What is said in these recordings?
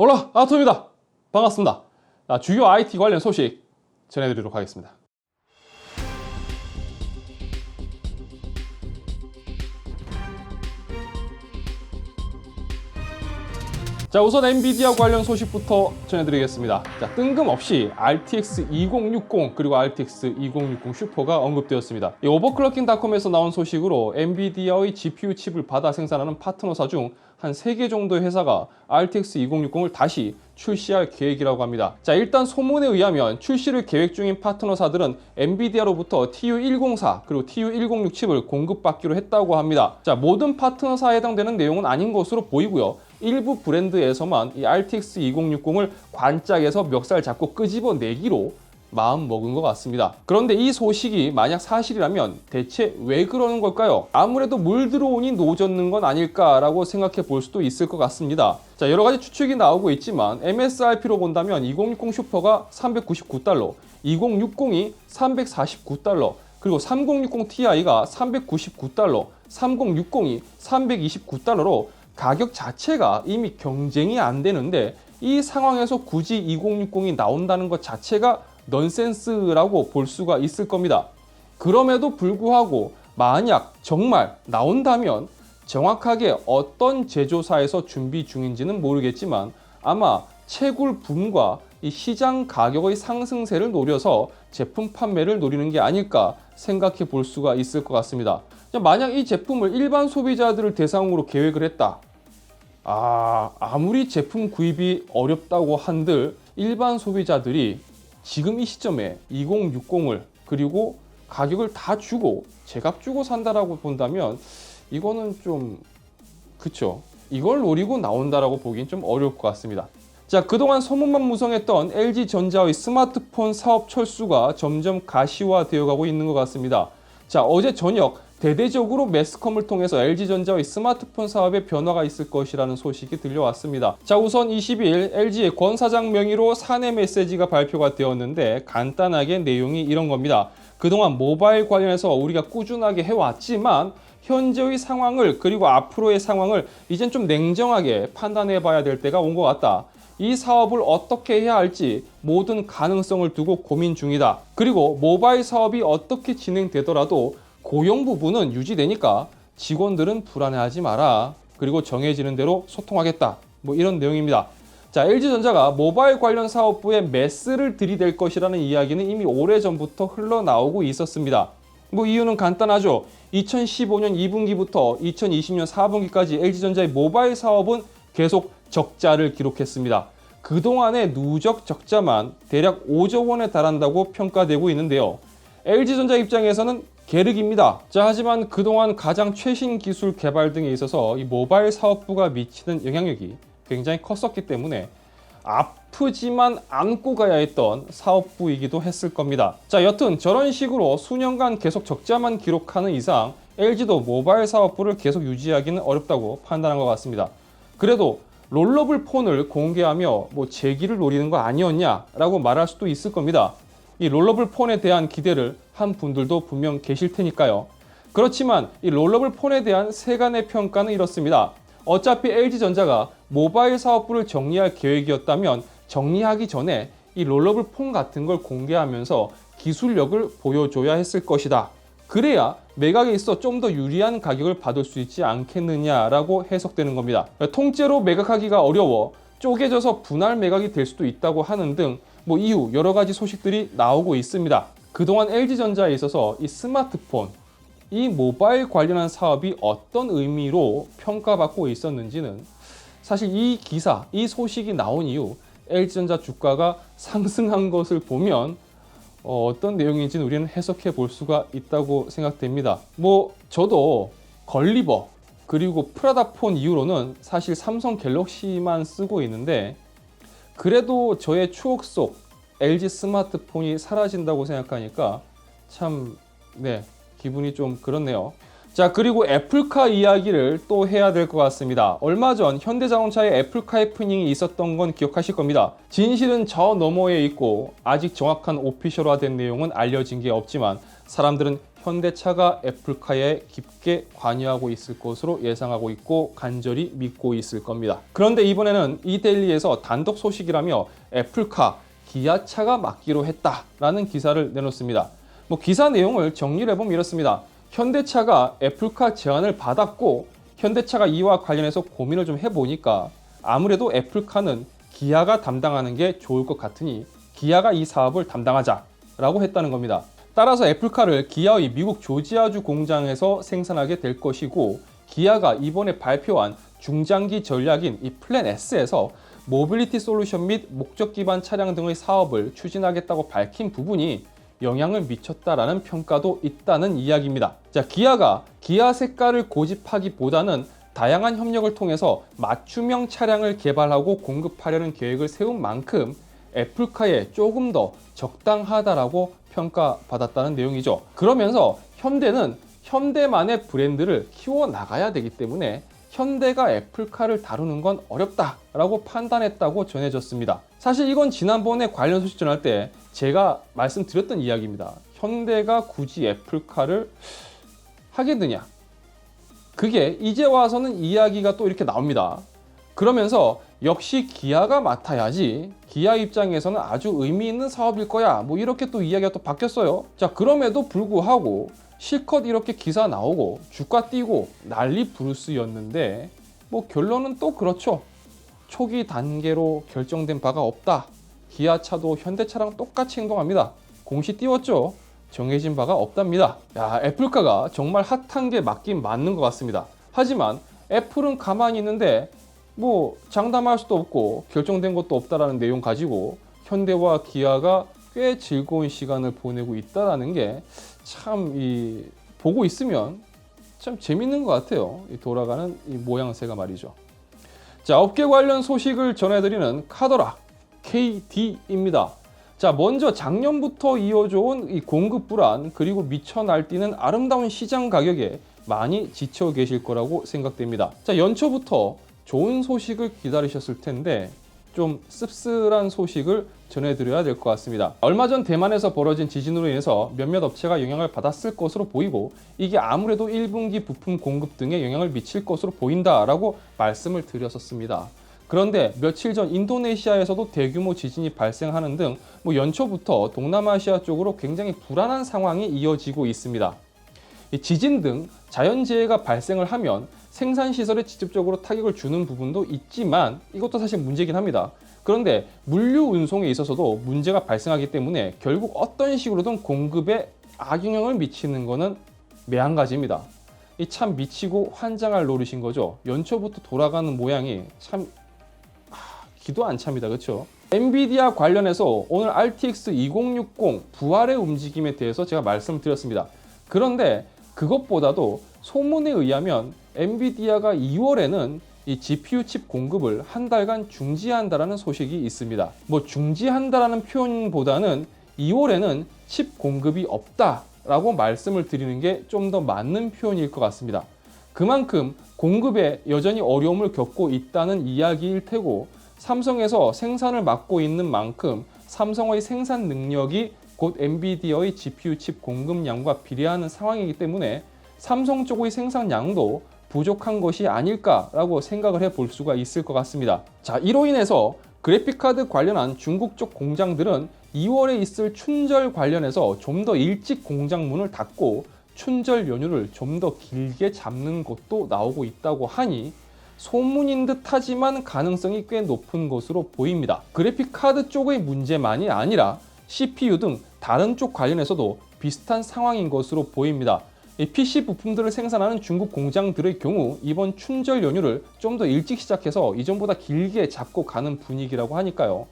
올라 아토입니다. 반갑습니다. 주요 IT 관련 소식 전해드리도록 하겠습니다. 자, 우선 엔비디아 관련 소식부터 전해드리겠습니다. 자, 뜬금없이 RTX 2060 그리고 RTX 2060 슈퍼가 언급되었습니다. 이 오버클럭킹닷컴에서 나온 소식으로 엔비디아의 GPU 칩을 받아 생산하는 파트너사 중 한 3개 정도의 회사가 RTX 2060을 다시 출시할 계획이라고 합니다. 자, 일단 소문에 의하면 출시를 계획 중인 파트너사들은 엔비디아로부터 TU104 그리고 TU106 칩을 공급받기로 했다고 합니다. 자, 모든 파트너사에 해당되는 내용은 아닌 것으로 보이고요. 일부 브랜드에서만 이 RTX 2060을 관짝에서 멱살 잡고 끄집어내기로 마음 먹은 것 같습니다. 그런데 이 소식이 만약 사실이라면 대체 왜 그러는 걸까요? 아무래도 물 들어오니 노젓는 건 아닐까라고 생각해 볼 수도 있을 것 같습니다. 자, 여러 가지 추측이 나오고 있지만 MSRP로 본다면 2060 슈퍼가 $399, 2060이 $349, 그리고 3060 Ti가 $399, 3060이 $329로 가격 자체가 이미 경쟁이 안 되는데 이 상황에서 굳이 2060이 나온다는 것 자체가 넌센스라고 볼 수가 있을 겁니다. 그럼에도 불구하고 만약 정말 나온다면 정확하게 어떤 제조사에서 준비 중인지는 모르겠지만 아마 채굴 붐과 이 시장 가격의 상승세를 노려서 제품 판매를 노리는 게 아닐까 생각해 볼 수가 있을 것 같습니다. 만약 이 제품을 일반 소비자들을 대상으로 계획을 했다. 아무리 제품 구입이 어렵다고 한들 일반 소비자들이 지금 이 시점에 2060을 그리고 가격을 다 주고 제값 주고 산다라고 본다면 이거는 좀 그쵸, 이걸 노리고 나온다라고 보긴 좀 어려울 것 같습니다. 자, 그동안 소문만 무성했던 LG전자의 스마트폰 사업 철수가 점점 가시화되어 가고 있는 것 같습니다. 자, 어제 저녁 대대적으로 매스컴을 통해서 LG전자의 스마트폰 사업에 변화가 있을 것이라는 소식이 들려왔습니다. 자, 우선 20일 LG의 권 사장 명의로 사내 메시지가 발표가 되었는데 간단하게 내용이 이런 겁니다. 그동안 모바일 관련해서 우리가 꾸준하게 해왔지만 현재의 상황을 그리고 앞으로의 상황을 이젠 좀 냉정하게 판단해 봐야 될 때가 온 것 같다. 이 사업을 어떻게 해야 할지 모든 가능성을 두고 고민 중이다. 그리고 모바일 사업이 어떻게 진행되더라도 고용 부분은 유지되니까 직원들은 불안해하지 마라. 그리고 정해지는 대로 소통하겠다. 이런 내용입니다. 자, LG전자가 모바일 관련 사업부에 메스를 들이댈 것이라는 이야기는 이미 오래전부터 흘러나오고 있었습니다. 이유는 간단하죠. 2015년 2분기부터 2020년 4분기까지 LG전자의 모바일 사업은 계속 적자를 기록했습니다. 그동안의 누적 적자만 대략 5조 원에 달한다고 평가되고 있는데요. LG전자 입장에서는 계륵입니다. 자, 하지만 그동안 가장 최신 기술 개발 등에 있어서 이 모바일 사업부가 미치는 영향력이 굉장히 컸었기 때문에 아프지만 안고 가야 했던 사업부이기도 했을 겁니다. 자, 여튼 저런 식으로 수년간 계속 적자만 기록하는 이상 LG도 모바일 사업부를 계속 유지하기는 어렵다고 판단한 것 같습니다. 그래도 롤러블 폰을 공개하며 재기를 노리는 거 아니었냐라고 말할 수도 있을 겁니다. 이 롤러블 폰에 대한 기대를 한 분들도 분명 계실 테니까요. 그렇지만 이 롤러블 폰에 대한 세간의 평가는 이렇습니다. 어차피 LG전자가 모바일 사업부를 정리할 계획이었다면 정리하기 전에 이 롤러블 폰 같은 걸 공개하면서 기술력을 보여줘야 했을 것이다. 그래야 매각에 있어 좀 더 유리한 가격을 받을 수 있지 않겠느냐라고 해석되는 겁니다. 통째로 매각하기가 어려워 쪼개져서 분할 매각이 될 수도 있다고 하는 등 이후 여러 가지 소식들이 나오고 있습니다. 그동안 LG전자에 있어서 이 스마트폰, 이 모바일 관련한 사업이 어떤 의미로 평가받고 있었는지는 사실 이 기사, 이 소식이 나온 이후 LG전자 주가가 상승한 것을 보면 어떤 내용인지는 우리는 해석해 볼 수가 있다고 생각됩니다. 저도 걸리버 그리고 프라다폰 이후로는 사실 삼성 갤럭시만 쓰고 있는데 그래도 저의 추억 속 LG 스마트폰이 사라진다고 생각하니까 참 기분이 좀 그렇네요. 자, 그리고 애플카 이야기를 또 해야 될 것 같습니다. 얼마 전 현대자동차의 애플카 해프닝이 있었던 건 기억하실 겁니다. 진실은 저 너머에 있고 아직 정확한 오피셜화된 내용은 알려진 게 없지만 사람들은 현대차가 애플카에 깊게 관여하고 있을 것으로 예상하고 있고 간절히 믿고 있을 겁니다. 그런데 이번에는 이데일리에서 단독 소식이라며 애플카, 기아차가 맡기로 했다라는 기사를 내놓습니다. 기사 내용을 정리를 해보면 이렇습니다. 현대차가 애플카 제안을 받았고 현대차가 이와 관련해서 고민을 좀 해보니까 아무래도 애플카는 기아가 담당하는 게 좋을 것 같으니 기아가 이 사업을 담당하자라고 했다는 겁니다. 따라서 애플카를 기아의 미국 조지아주 공장에서 생산하게 될 것이고 기아가 이번에 발표한 중장기 전략인 이 플랜 S에서 모빌리티 솔루션 및 목적 기반 차량 등의 사업을 추진하겠다고 밝힌 부분이 영향을 미쳤다라는 평가도 있다는 이야기입니다. 자, 기아가 기아 색깔을 고집하기보다는 다양한 협력을 통해서 맞춤형 차량을 개발하고 공급하려는 계획을 세운 만큼 애플카에 조금 더 적당하다라고 평가받았다는 내용이죠. 그러면서 현대는 현대만의 브랜드를 키워나가야 되기 때문에 현대가 애플카를 다루는 건 어렵다라고 판단했다고 전해졌습니다. 사실 이건 지난번에 관련 소식 전할 때 제가 말씀드렸던 이야기입니다. 현대가 굳이 애플카를 하겠느냐? 그게 이제 와서는 이야기가 또 이렇게 나옵니다. 그러면서 역시 기아가 맡아야지, 기아 입장에서는 아주 의미 있는 사업일 거야, 이렇게 또 이야기가 또 바뀌었어요. 자, 그럼에도 불구하고 실컷 이렇게 기사 나오고 주가 뛰고 난리 부르스였는데 결론은 또 그렇죠. 초기 단계로 결정된 바가 없다. 기아차도 현대차랑 똑같이 행동합니다. 공시 띄웠죠. 정해진 바가 없답니다. 야, 애플카가 정말 핫한 게 맞긴 맞는 것 같습니다. 하지만 애플은 가만히 있는데 장담할 수도 없고 결정된 것도 없다라는 내용 가지고 현대와 기아가 꽤 즐거운 시간을 보내고 있다라는 게 참 보고 있으면 참 재밌는 것 같아요. 이 돌아가는 이 모양새가 말이죠. 자, 업계 관련 소식을 전해드리는 카더라 KD입니다. 자, 먼저 작년부터 이어져 온 이 공급 불안 그리고 미쳐 날뛰는 아름다운 시장 가격에 많이 지쳐 계실 거라고 생각됩니다. 자, 연초부터 좋은 소식을 기다리셨을 텐데 좀 씁쓸한 소식을 전해드려야 될 것 같습니다. 얼마 전 대만에서 벌어진 지진으로 인해서 몇몇 업체가 영향을 받았을 것으로 보이고 이게 아무래도 1분기 부품 공급 등에 영향을 미칠 것으로 보인다라고 말씀을 드렸었습니다. 그런데 며칠 전 인도네시아에서도 대규모 지진이 발생하는 등 연초부터 동남아시아 쪽으로 굉장히 불안한 상황이 이어지고 있습니다. 지진 등 자연재해가 발생을 하면 생산시설에 직접적으로 타격을 주는 부분도 있지만 이것도 사실 문제긴 합니다. 그런데 물류 운송에 있어서도 문제가 발생하기 때문에 결국 어떤 식으로든 공급에 악영향을 미치는 것은 매한가지입니다. 참 미치고 환장할 노릇인 거죠. 연초부터 돌아가는 모양이 참 기도 안 찹니다. 그렇죠? 엔비디아 관련해서 오늘 RTX 2060 부활의 움직임에 대해서 제가 말씀을 드렸습니다. 그런데 그것보다도 소문에 의하면 엔비디아가 2월에는 이 GPU 칩 공급을 한 달간 중지한다라는 소식이 있습니다. 중지한다라는 표현보다는 2월에는 칩 공급이 없다라고 말씀을 드리는 게 좀 더 맞는 표현일 것 같습니다. 그만큼 공급에 여전히 어려움을 겪고 있다는 이야기일 테고 삼성에서 생산을 맡고 있는 만큼 삼성의 생산 능력이 곧 엔비디아의 GPU 칩 공급량과 비례하는 상황이기 때문에 삼성 쪽의 생산량도 부족한 것이 아닐까라고 생각을 해볼 수가 있을 것 같습니다. 자, 이로 인해서 그래픽카드 관련한 중국 쪽 공장들은 2월에 있을 춘절 관련해서 좀 더 일찍 공장 문을 닫고 춘절 연휴를 좀 더 길게 잡는 것도 나오고 있다고 하니 소문인 듯 하지만 가능성이 꽤 높은 것으로 보입니다. 그래픽카드 쪽의 문제만이 아니라 CPU 등 다른 쪽 관련해서도 비슷한 상황인 것으로 보입니다. 이 PC 부품들을 생산하는 중국 공장들의 경우 이번 춘절 연휴를 좀 더 일찍 시작해서 이전보다 길게 잡고 가는 분위기라고 하니까요.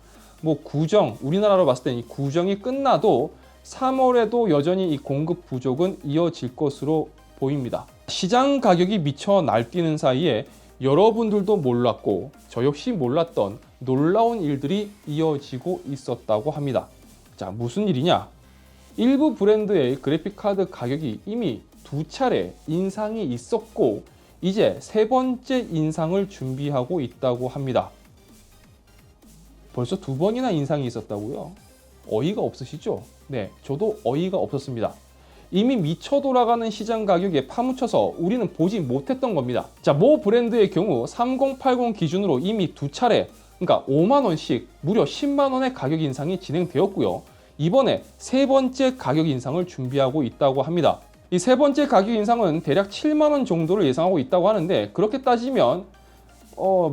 구정, 우리나라로 봤을 때 이 구정이 끝나도 3월에도 여전히 이 공급 부족은 이어질 것으로 보입니다. 시장 가격이 미쳐 날뛰는 사이에 여러분들도 몰랐고 저 역시 몰랐던 놀라운 일들이 이어지고 있었다고 합니다. 자, 무슨 일이냐? 일부 브랜드의 그래픽카드 가격이 이미 2차례 인상이 있었고 이제 3번째 인상을 준비하고 있다고 합니다. 벌써 2번이나 인상이 있었다고요? 어이가 없으시죠? 네, 저도 어이가 없었습니다. 이미 미쳐 돌아가는 시장 가격에 파묻혀서 우리는 보지 못했던 겁니다. 자, 모 브랜드의 경우 3080 기준으로 이미 두 차례, 그러니까 5만 원씩 무려 10만 원의 가격 인상이 진행되었고요. 이번에 세 번째 가격 인상을 준비하고 있다고 합니다. 이 세 번째 가격 인상은 대략 7만 원 정도를 예상하고 있다고 하는데, 그렇게 따지면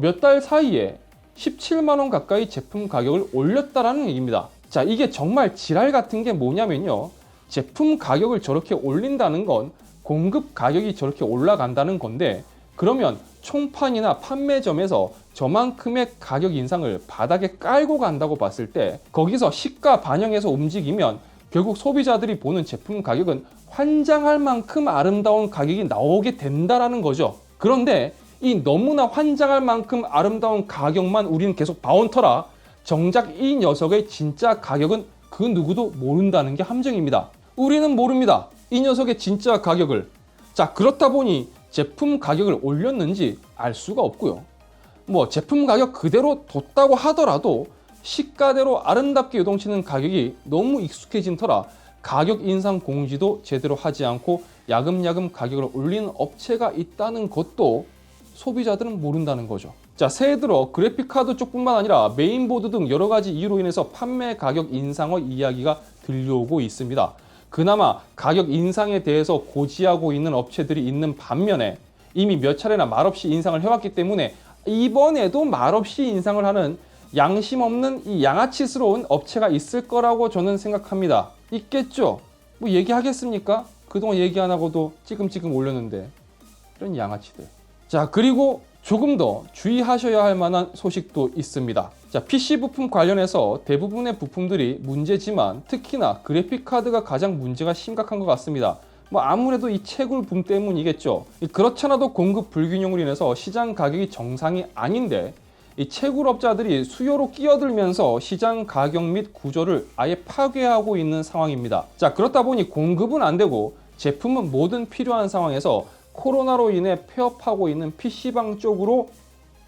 몇 달 사이에 17만 원 가까이 제품 가격을 올렸다라는 얘기입니다. 자, 이게 정말 지랄 같은 게 뭐냐면요. 제품 가격을 저렇게 올린다는 건 공급 가격이 저렇게 올라간다는 건데, 그러면 총판이나 판매점에서 저만큼의 가격 인상을 바닥에 깔고 간다고 봤을 때 거기서 시가 반영해서 움직이면 결국 소비자들이 보는 제품 가격은 환장할 만큼 아름다운 가격이 나오게 된다라는 거죠. 그런데 이 너무나 환장할 만큼 아름다운 가격만 우리는 계속 봐온터라 정작 이 녀석의 진짜 가격은 그 누구도 모른다는 게 함정입니다. 우리는 모릅니다. 이 녀석의 진짜 가격을. 자, 그렇다 보니 제품 가격을 올렸는지 알 수가 없고요. 뭐 제품 가격 그대로 뒀다고 하더라도 시가대로 아름답게 요동치는 가격이 너무 익숙해진 터라 가격 인상 공지도 제대로 하지 않고 야금야금 가격을 올리는 업체가 있다는 것도 소비자들은 모른다는 거죠. 자, 새해 들어 그래픽카드 쪽뿐만 아니라 메인보드 등 여러 가지 이유로 인해서 판매 가격 인상의 이야기가 들려오고 있습니다. 그나마 가격 인상에 대해서 고지하고 있는 업체들이 있는 반면에 이미 몇 차례나 말없이 인상을 해왔기 때문에 이번에도 말없이 인상을 하는 양심 없는 이 양아치스러운 업체가 있을 거라고 저는 생각합니다. 있겠죠? 뭐 얘기하겠습니까? 그동안 얘기 안 하고도 찌끔찌끔 올렸는데. 이런 양아치들. 자, 그리고 조금 더 주의하셔야 할 만한 소식도 있습니다. 자, PC 부품 관련해서 대부분의 부품들이 문제지만 특히나 그래픽카드가 가장 문제가 심각한 것 같습니다. 뭐 아무래도 이 채굴 붐 때문이겠죠. 그렇잖아도 공급 불균형으로 인해서 시장 가격이 정상이 아닌데 이 채굴업자들이 수요로 끼어들면서 시장 가격 및 구조를 아예 파괴하고 있는 상황입니다. 자, 그렇다 보니 공급은 안 되고 제품은 뭐든 필요한 상황에서 코로나로 인해 폐업하고 있는 PC방 쪽으로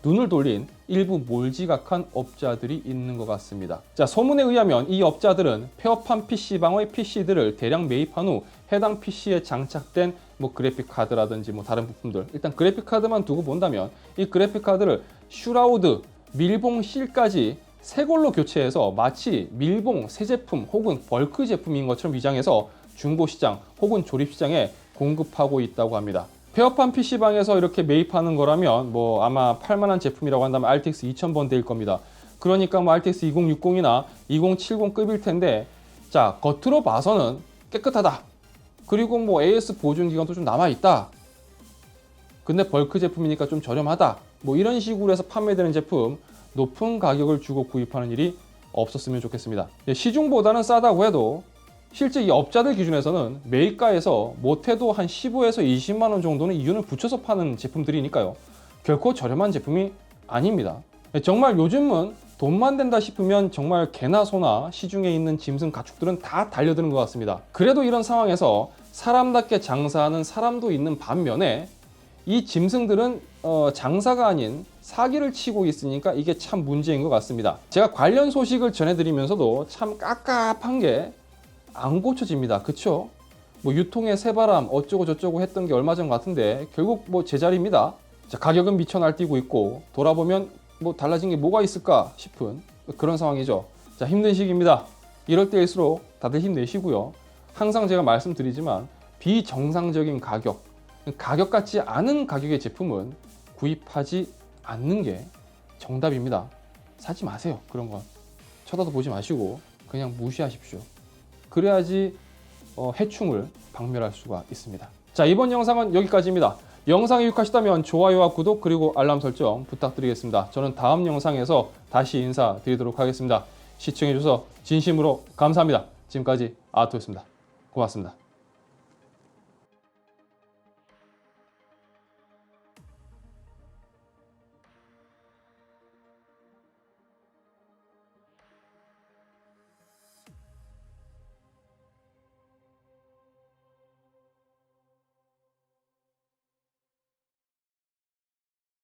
눈을 돌린 일부 몰지각한 업자들이 있는 것 같습니다. 자, 소문에 의하면 이 업자들은 폐업한 PC방의 PC들을 대량 매입한 후 해당 PC에 장착된 뭐 그래픽카드라든지 뭐 다른 부품들, 일단 그래픽카드만 두고 본다면 이 그래픽카드를 슈라우드, 밀봉 실까지 새 걸로 교체해서 마치 밀봉 새 제품 혹은 벌크 제품인 것처럼 위장해서 중고시장 혹은 조립시장에 공급하고 있다고 합니다. 폐업한 PC방에서 이렇게 매입하는 거라면 뭐 아마 팔만한 제품이라고 한다면 RTX 2000번대일 겁니다. 그러니까 뭐 RTX 2060이나 2070급일 텐데, 자, 겉으로 봐서는 깨끗하다. 그리고 뭐 AS 보존 기간도 좀 남아있다. 근데 벌크 제품이니까 좀 저렴하다. 뭐 이런 식으로 해서 판매되는 제품 높은 가격을 주고 구입하는 일이 없었으면 좋겠습니다. 시중보다는 싸다고 해도 실제 이 업자들 기준에서는 매입가에서 못해도 한 15에서 20만 원 정도는 이윤을 붙여서 파는 제품들이니까요. 결코 저렴한 제품이 아닙니다. 정말 요즘은 돈만 된다 싶으면 정말 개나 소나 시중에 있는 짐승 가축들은 다 달려드는 것 같습니다. 그래도 이런 상황에서 사람답게 장사하는 사람도 있는 반면에 이 짐승들은 장사가 아닌 사기를 치고 있으니까 이게 참 문제인 것 같습니다. 제가 관련 소식을 전해드리면서도 참 깝깝한 게 안 고쳐집니다. 그쵸? 뭐 유통의 새바람 어쩌고 저쩌고 했던 게 얼마 전 같은데 결국 뭐 제자리입니다. 자, 가격은 미쳐 날뛰고 있고 돌아보면 뭐 달라진 게 뭐가 있을까 싶은 그런 상황이죠. 자, 힘든 시기입니다. 이럴 때일수록 다들 힘내시고요. 항상 제가 말씀드리지만 비정상적인 가격 같지 않은 가격의 제품은 구입하지 않는 게 정답입니다. 사지 마세요. 그런 건 쳐다도 보지 마시고 그냥 무시하십시오. 그래야지 해충을 박멸할 수가 있습니다. 자, 이번 영상은 여기까지입니다. 영상이 유익하시다면 좋아요와 구독 그리고 알람 설정 부탁드리겠습니다. 저는 다음 영상에서 다시 인사드리도록 하겠습니다. 시청해주셔서 진심으로 감사합니다. 지금까지 아토였습니다. 고맙습니다.